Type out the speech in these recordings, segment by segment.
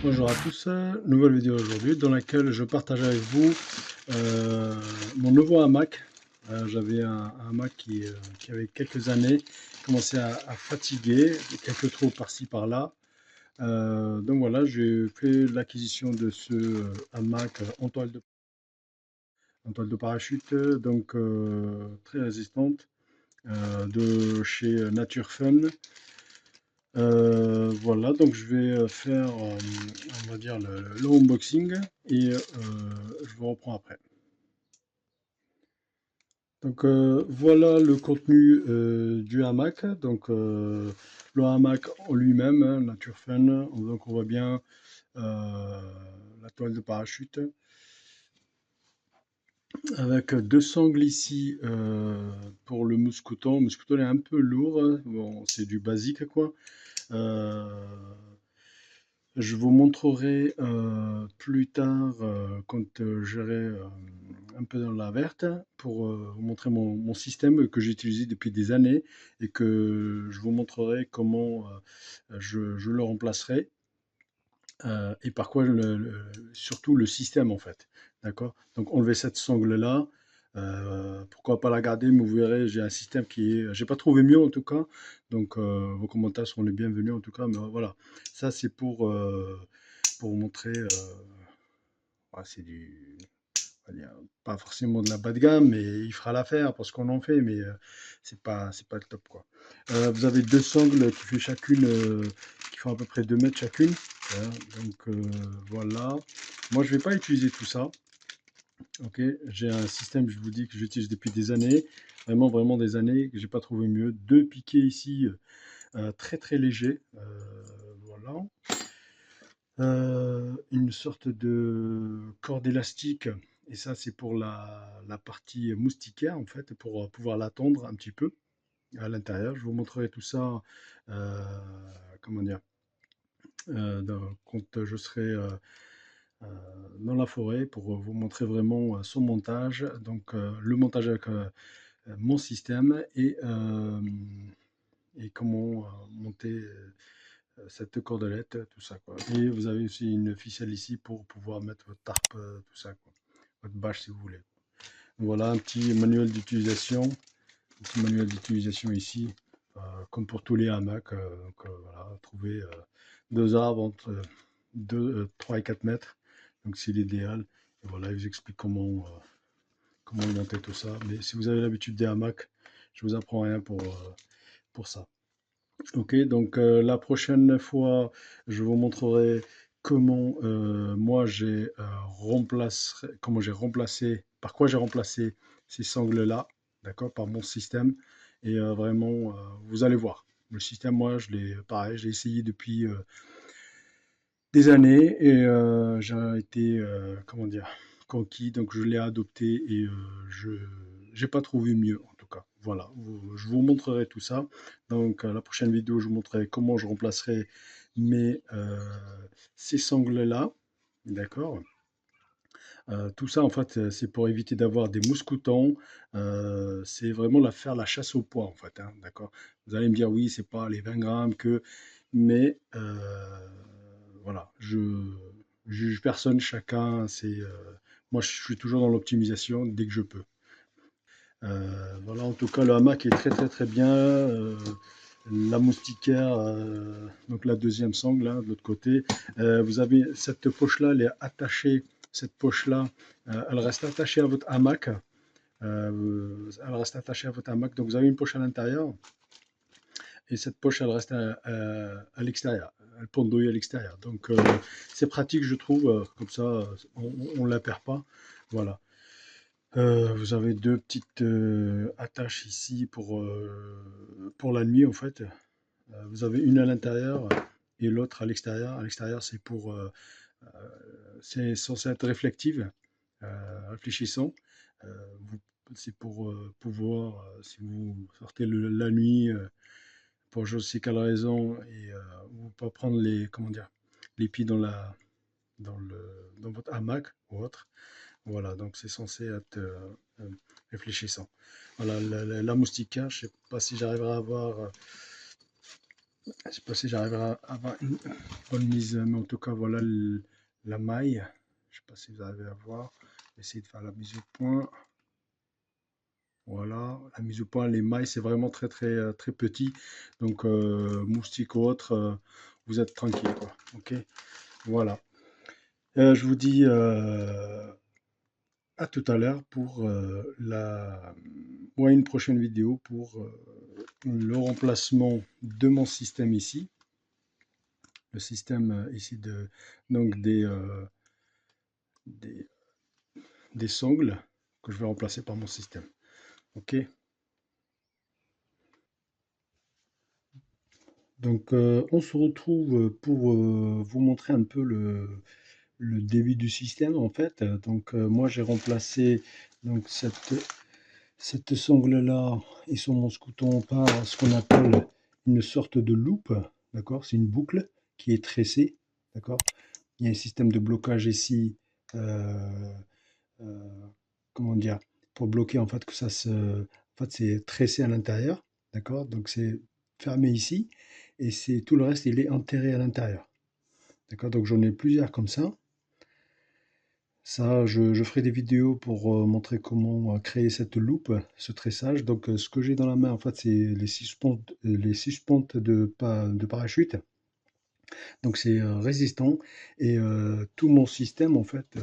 Bonjour à tous, nouvelle vidéo aujourd'hui dans laquelle je partage avec vous euh, mon nouveau hamac. J'avais un hamac qui avait quelques années commençait à fatiguer, quelques trous par-ci par-là. Donc voilà, j'ai fait l'acquisition de ce hamac en toile de parachute, donc très résistante, de chez Nature Fun. Voilà, donc je vais faire, on va dire, le unboxing et je vous reprends après. Donc voilà le contenu du hamac. Donc le hamac en lui-même, hein, Nature Fun. Donc on voit bien la toile de parachute avec deux sangles ici pour le mousqueton. Le mousqueton est un peu lourd, hein. Bon, c'est du basique quoi. Euh, Je vous montrerai plus tard quand j'irai un peu dans la verte pour vous montrer mon système que j'ai utilisé depuis des années et que je vous montrerai comment je le remplacerai et par quoi surtout le système en fait. D'accord? Donc enlever cette sangle là. Pourquoi pas la garder, mais vous verrez, j'ai un système qui est. J'ai pas trouvé mieux en tout cas. Donc vos commentaires seront les bienvenus en tout cas. Mais voilà, ça c'est pour vous montrer. Ouais, c'est du. On va dire, pas forcément de la bas de gamme, mais il fera l'affaire parce qu'on en fait, mais c'est pas le top quoi. Vous avez deux sangles qui fait chacune, qui font à peu près 2 mètres chacune. Hein, donc voilà. Moi je vais pas utiliser tout ça. Ok, j'ai un système, je vous dis que j'utilise depuis des années, vraiment vraiment des années, que j'ai pas trouvé mieux. Deux piquets ici, très très légers. Voilà. Une sorte de corde élastique, et ça c'est pour la partie moustiquaire en fait, pour pouvoir l'attendre un petit peu à l'intérieur. Je vous montrerai tout ça, euh, comment dire, quand je serai euh, dans la forêt pour vous montrer vraiment son montage. Donc le montage avec mon système et comment monter cette cordelette, tout ça quoi. Et vous avez aussi une ficelle ici pour pouvoir mettre votre tarpe, tout ça quoi. Votre bâche si vous voulez. Voilà un petit manuel d'utilisation, ici, comme pour tous les hamacs. Donc, voilà, trouver deux arbres entre 3 et 4 mètres, donc c'est l'idéal. Et voilà, il vous explique comment monter tout ça. Mais si vous avez l'habitude des hamacs, je vous apprends rien pour ça. Ok, donc la prochaine fois, je vous montrerai comment moi comment j'ai remplacé, par quoi j'ai remplacé ces sangles-là, d'accord, par mon système. Et vraiment, vous allez voir. Le système, moi, pareil, j'ai essayé depuis des années et j'ai été, comment dire, conquis, donc je l'ai adopté et je j'ai pas trouvé mieux en tout cas. Voilà, je vous montrerai tout ça. Donc la prochaine vidéo, je vous montrerai comment je remplacerai mes ces sangles-là, d'accord. Tout ça en fait, c'est pour éviter d'avoir des mousquetons. C'est vraiment faire la chasse au poids en fait, hein, d'accord. Vous allez me dire oui, c'est pas les 20 grammes que, mais voilà, je juge personne, chacun, moi je suis toujours dans l'optimisation dès que je peux. Voilà, en tout cas, le hamac est très très très bien. La moustiquaire, donc la deuxième sangle, hein, de l'autre côté. Vous avez cette poche-là, elle est attachée. Cette poche-là, elle reste attachée à votre hamac. Elle reste attachée à votre hamac. Donc vous avez une poche à l'intérieur et cette poche, elle reste à l'extérieur. Elle pendouille à l'extérieur. Donc c'est pratique, je trouve. Comme ça, on ne la perd pas. Voilà. Vous avez deux petites attaches ici pour la nuit, en fait. Vous avez une à l'intérieur et l'autre à l'extérieur. À l'extérieur, euh, c'est censé être réflective, réfléchissant. Vous- c'est pour pouvoir, si vous sortez la nuit, pour je sais quelle raison, et vous pas prendre comment dire, les pieds dans votre hamac ou autre. Voilà, donc c'est censé être réfléchissant. Voilà, la moustiquaire, je ne sais pas si j'arriverai à avoir Je sais pas si j'arriverai à avoir une bonne mise, mais en tout cas, voilà la maille. Je sais pas si vous arrivez à voir. Essayez de faire la mise au point. Voilà, la mise au point, les mailles, c'est vraiment très petit. Donc, moustique ou autre, vous êtes tranquille, quoi. Ok, voilà. Je vous dis à tout à l'heure pour une prochaine vidéo pour le remplacement de mon système ici. Le système ici donc des, des sangles que je vais remplacer par mon système. Ok. Donc on se retrouve pour vous montrer un peu le début du système en fait. Donc moi j'ai remplacé donc cette sangle là et son mousqueton par ce qu'on appelle une sorte de loupe, d'accord? C'est une boucle qui est tressée, d'accord? Il y a un système de blocage ici, euh, comment dire, pour bloquer en fait que en fait c'est tressé à l'intérieur, d'accord? Donc c'est fermé ici et c'est tout le reste il est enterré à l'intérieur, d'accord? Donc j'en ai plusieurs comme ça. Ça, je ferai des vidéos pour montrer comment créer cette loupe, ce tressage. Donc ce que j'ai dans la main en fait c'est les six pontes de parachute. Donc c'est résistant et tout mon système en fait.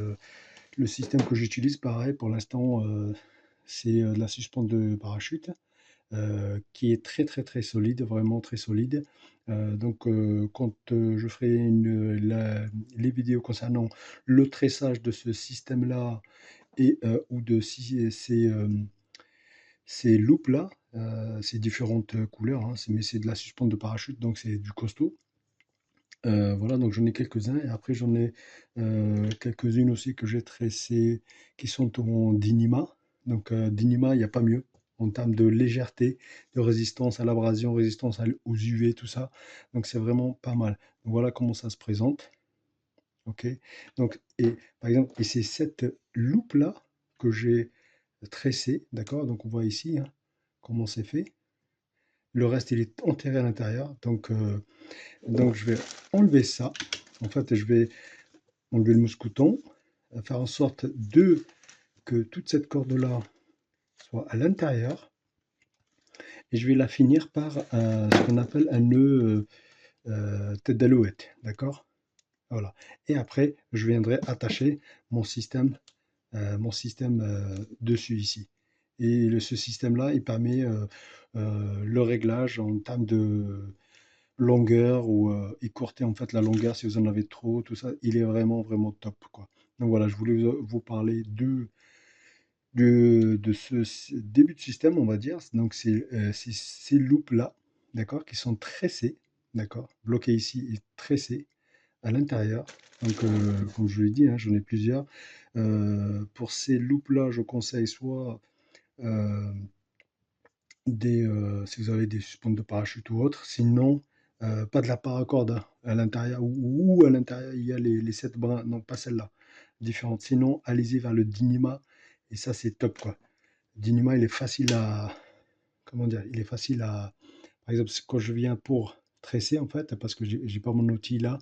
Le système que j'utilise, pareil, pour l'instant, c'est de la suspension de parachute qui est très solide, vraiment très solide. Donc, quand je ferai les vidéos concernant le tressage de ce système-là et ou de ces loupes-là, ces différentes couleurs, hein, mais c'est de la suspension de parachute, donc c'est du costaud. Voilà, donc j'en ai quelques-uns et après j'en ai quelques-unes aussi que j'ai tressées qui sont en Dyneema. Donc Dyneema, il n'y a pas mieux en termes de légèreté, de résistance à l'abrasion, résistance aux UV, tout ça. Donc c'est vraiment pas mal. Donc, voilà comment ça se présente. Ok. Donc, et par exemple, et c'est cette loupe-là que j'ai tressée, d'accord? Donc on voit ici hein, comment c'est fait. Le reste, il est enterré à l'intérieur. Donc je vais enlever ça. En fait, je vais enlever le mousqueton, faire en sorte que toute cette corde-là soit à l'intérieur. Et je vais la finir par ce qu'on appelle un nœud tête d'alouette. D'accord? Voilà. Et après, je viendrai attacher mon système dessus ici. Et ce système-là, il permet le réglage en termes de longueur ou écourter en fait la longueur si vous en avez trop, tout ça, il est vraiment top quoi. Donc voilà, je voulais vous parler de ce début de système, on va dire. Donc c'est ces loupes là, d'accord, qui sont tressées, d'accord, bloquées ici et tressées à l'intérieur. Donc comme je l'ai dit, hein, j'en ai plusieurs. Pour ces loupes là, je conseille soit euh, si vous avez des suspentes de parachute ou autre. Sinon, pas de la paracorde hein, à l'intérieur ou à l'intérieur il y a les 7 brins, non pas celle-là, différente. Sinon, allez-y vers le Dyneema et ça c'est top quoi. Dyneema il est facile à, comment dire, il est facile à, par exemple quand je viens pour tresser en fait, parce que j'ai pas mon outil là,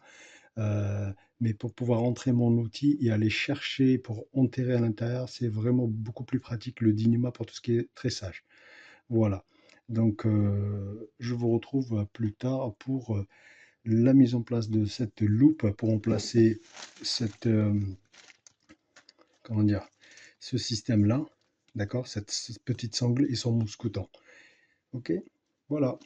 mais pour pouvoir entrer mon outil et aller chercher pour enterrer à l'intérieur, c'est vraiment beaucoup plus pratique le Dyneema pour tout ce qui est tressage. Voilà. Donc, je vous retrouve plus tard pour la mise en place de cette loupe pour remplacer cette, comment dire, ce système-là, d'accord, cette petite sangle et son mousqueton. Ok, voilà.